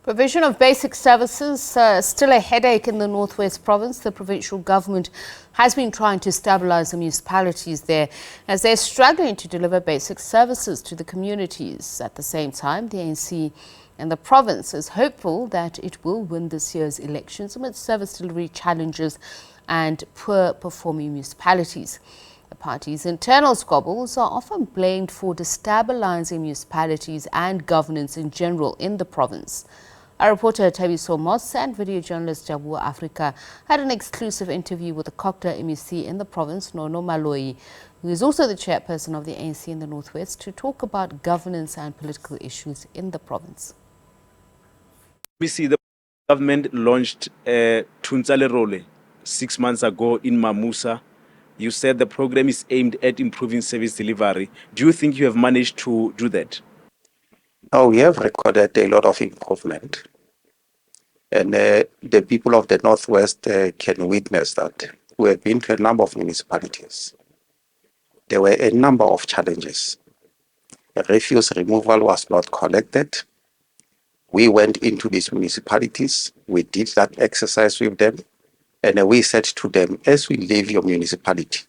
Provision of basic services still a headache in the Northwest Province. The provincial government has been trying to stabilise the municipalities there as they're struggling to deliver basic services to the communities. At the same time, the ANC and the province is hopeful that it will win this year's elections amid service delivery challenges and poor performing municipalities. The party's internal squabbles are often blamed for destabilising municipalities and governance in general in the province. Our reporter Thabiso and video journalist Jabu oa-Afrika had an exclusive interview with the COGTA MEC in the province, Nono Maloyi, who is also the chairperson of the ANC in the Northwest, to talk about governance and political issues in the province. We see the government launched Tuntsale Role 6 months ago in Mamusa. You said the program is aimed at improving service delivery. Do you think you have managed to do that? Oh, we have recorded a lot of improvement. And the people of the Northwest can witness that. We have been to a number of municipalities. There were a number of challenges. The refuse removal was not collected. We went into these municipalities. We did that exercise with them. And we said to them, as we leave your municipality,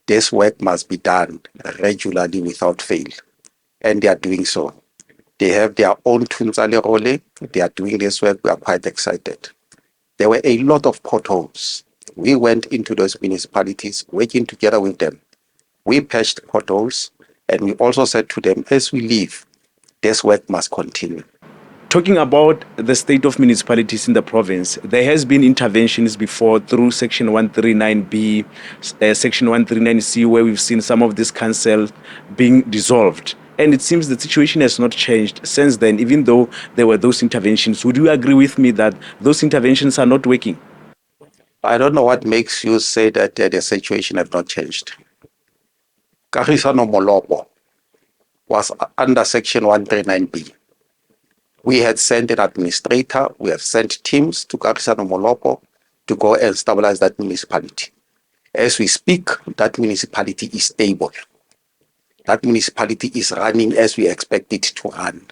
this work must be done regularly without fail. And they are doing so. They have their own Tuntsale Role. They are doing this work. We are quite excited. There were a lot of potholes. We went into those municipalities, working together with them. We patched potholes, and we also said to them, as we leave, this work must continue. Talking about the state of municipalities in the province, there has been interventions before through Section 139B, Section 139C, where we've seen some of these councils being dissolved. And it seems the situation has not changed since then, even though there were those interventions. Would you agree with me that those interventions are not working? I don't know what makes you say that the situation has not changed. Kagisano Molopo was under Section 139B. We had sent an administrator, we have sent teams to Kagisano Molopo to go and stabilize that municipality. As we speak, that municipality is stable. That municipality is running as we expect it to run.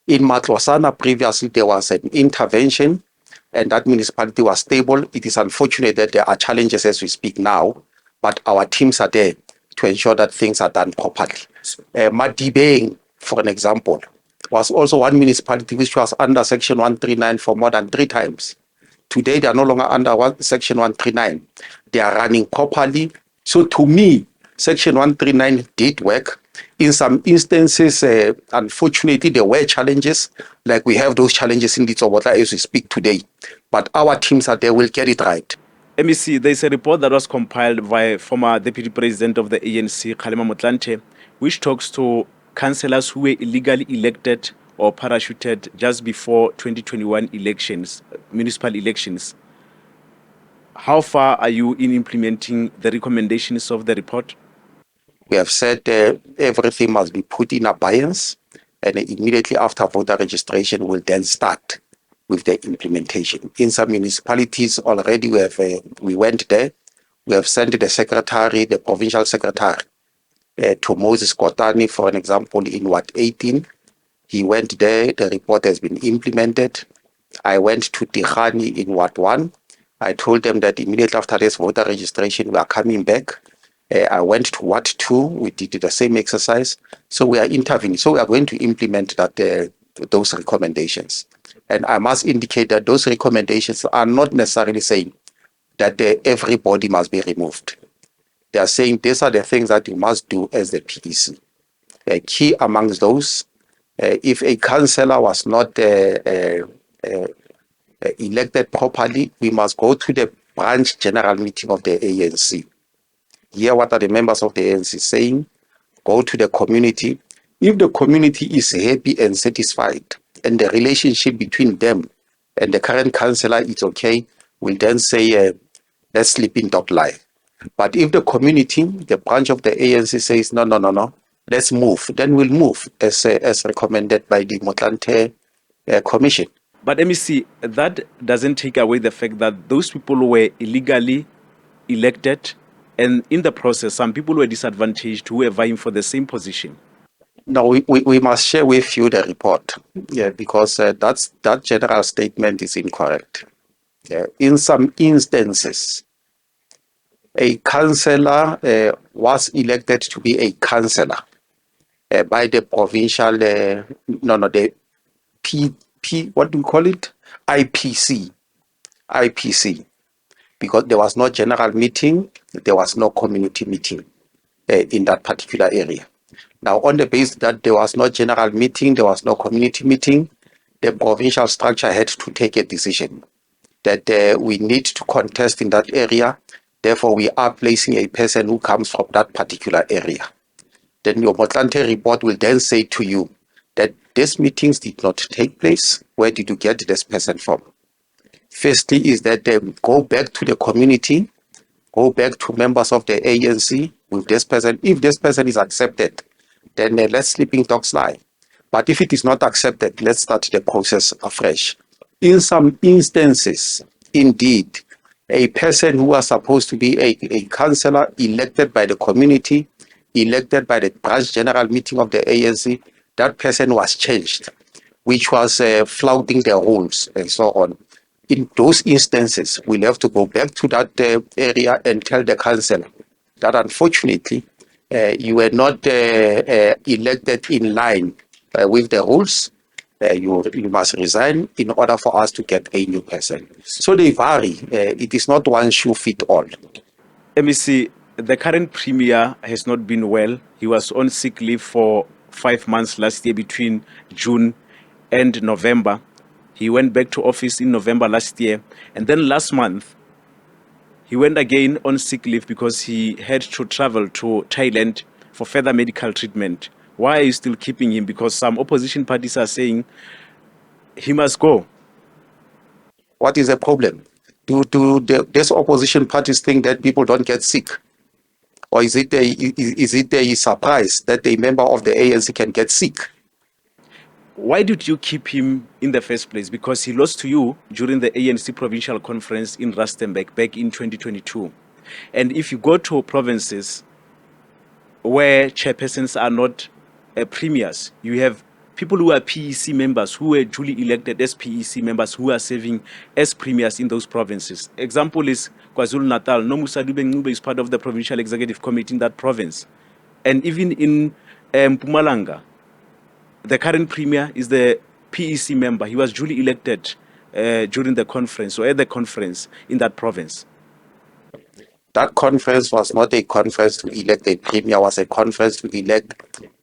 In Matlosana, previously there was an intervention and that municipality was stable. It is unfortunate that there are challenges as we speak now, but our teams are there to ensure that things are done properly. Madibeng, for an example, was also one municipality which was under Section 139 for more than 3 times. Today they are no longer under Section 139. They are running properly. So to me, Section 139 did work. In some instances, unfortunately, there were challenges, like we have those challenges in Litsobotla as we speak today. But our teams are there, will get it right. MEC, there's a report that was compiled by former Deputy President of the ANC, Kgalema Motlanthe, which talks to councillors who were illegally elected or parachuted just before 2021 elections, municipal elections. How far are you in implementing the recommendations of the report? We have said everything must be put in abeyance, and immediately after voter registration, we'll then start with the implementation. In some municipalities already, we went there. We have sent the secretary, the provincial secretary, to Moses Kotani, for an example, in Ward 18. He went there. The report has been implemented. I went to Tihani in Ward 1. I told them that immediately after this voter registration, we are coming back. I went to Ward 2, we did the same exercise. So we are intervening. So we are going to implement those recommendations. And I must indicate that those recommendations are not necessarily saying that everybody must be removed. They are saying these are the things that you must do as the PEC. Key amongst those, if a councillor was not elected properly, we must go to the branch general meeting of the ANC. Hear what are the members of the ANC saying, go to the community. If the community is happy and satisfied, and the relationship between them and the current councillor is okay, we'll then say, let's sleep in top lie. But if the community, the branch of the ANC says, no, let's move, then we'll move as recommended by the Motlanthe Commission. But MEC, that doesn't take away the fact that those people were illegally elected, and in the process, some people were disadvantaged who were vying for the same position. No, we must share with you the report, yeah, because that general statement is incorrect. Yeah. In some instances, a councillor was elected to be a councillor by the provincial, the what do we call it? IPC, because there was no general meeting, there was no community meeting in that particular area. Now, on the basis that there was no general meeting, there was no community meeting, the provincial structure had to take a decision that we need to contest in that area. Therefore, we are placing a person who comes from that particular area. Then your Motlanthe report will then say to you that these meetings did not take place. Where did you get this person from? Firstly, is that they go back to the community, go back to members of the ANC with this person. If this person is accepted, then let sleeping dogs lie. But if it is not accepted, let's start the process afresh. In some instances, indeed, a person who was supposed to be a councillor elected by the community, elected by the branch general meeting of the ANC, that person was changed, which was flouting the rules and so on. In those instances, we'll have to go back to that area and tell the councillor that unfortunately you were not elected in line with the rules. You must resign in order for us to get a new person. So they vary. It is not one shoe fit all. MEC, the current premier has not been well. He was on sick leave for 5 months last year between June and November. He went back to office in November last year. And then last month, he went again on sick leave because he had to travel to Thailand for further medical treatment. Why are you still keeping him? Because some opposition parties are saying he must go. What is the problem? Do these opposition parties think that people don't get sick? Or is it a surprise that a member of the ANC can get sick? Why did you keep him in the first place? Because he lost to you during the ANC provincial conference in Rustenburg back in 2022. And if you go to provinces where chairpersons are not premiers, you have people who are PEC members who were duly elected as PEC members who are serving as premiers in those provinces. Example is KwaZulu-Natal. Nomusa Dube is part of the provincial executive committee in that province. And even in Mpumalanga, the current premier is the PEC member. He was duly elected during the conference or at the conference in that province. That conference was not a conference to elect a premier, was a conference to elect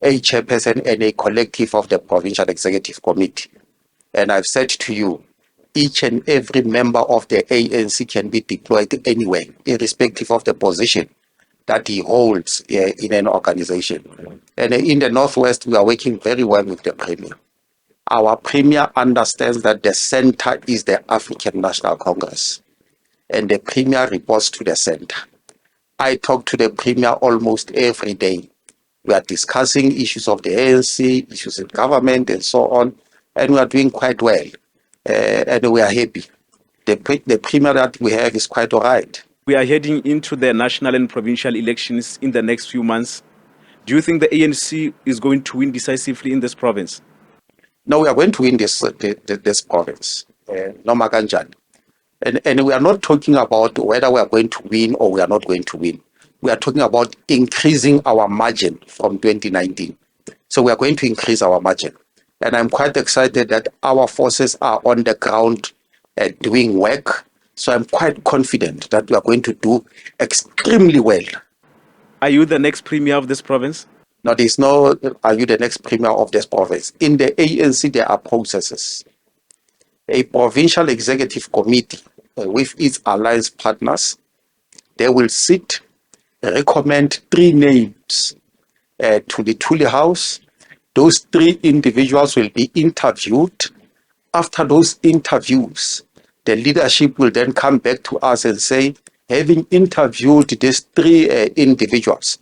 a chairperson and a collective of the provincial executive committee. And I've said to you, each and every member of the ANC can be deployed anywhere, irrespective of the position that he holds in an organization. And in the Northwest, we are working very well with the premier. Our premier understands that the center is the African National Congress, and the premier reports to the center. I talk to the premier almost every day. We are discussing issues of the ANC, issues in government, and so on, and we are doing quite well, and we are happy. The premier that we have is quite all right. We are heading into the national and provincial elections in the next few months. Do you think the ANC is going to win decisively in this province? No, we are going to win this province. No makanjani. And we are not talking about whether we are going to win or we are not going to win. We are talking about increasing our margin from 2019. So we are going to increase our margin. And I'm quite excited that our forces are on the ground doing work. So I'm quite confident that we are going to do extremely well. Are you the next premier of this province? Now, there's no, are you the next premier of this province? In the ANC, there are processes. A provincial executive committee with its alliance partners, they will sit, recommend 3 names to the Thuli House. Those 3 individuals will be interviewed. After those interviews, the leadership will then come back to us and say, having interviewed these 3 individuals,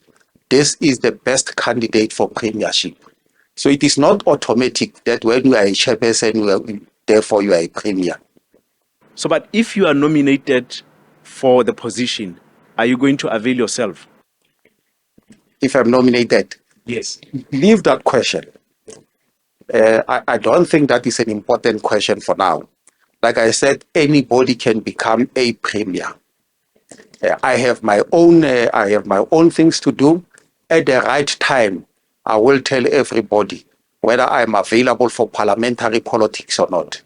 this is the best candidate for premiership. So it is not automatic that when you are a chairperson, therefore you are a premier. So, but if you are nominated for the position, are you going to avail yourself? If I'm nominated, Yes. Leave that question. I don't think that is an important question for now. Like I said, anybody can become a premier. I have my own things to do. At the right time, I will tell everybody whether I'm available for parliamentary politics or not.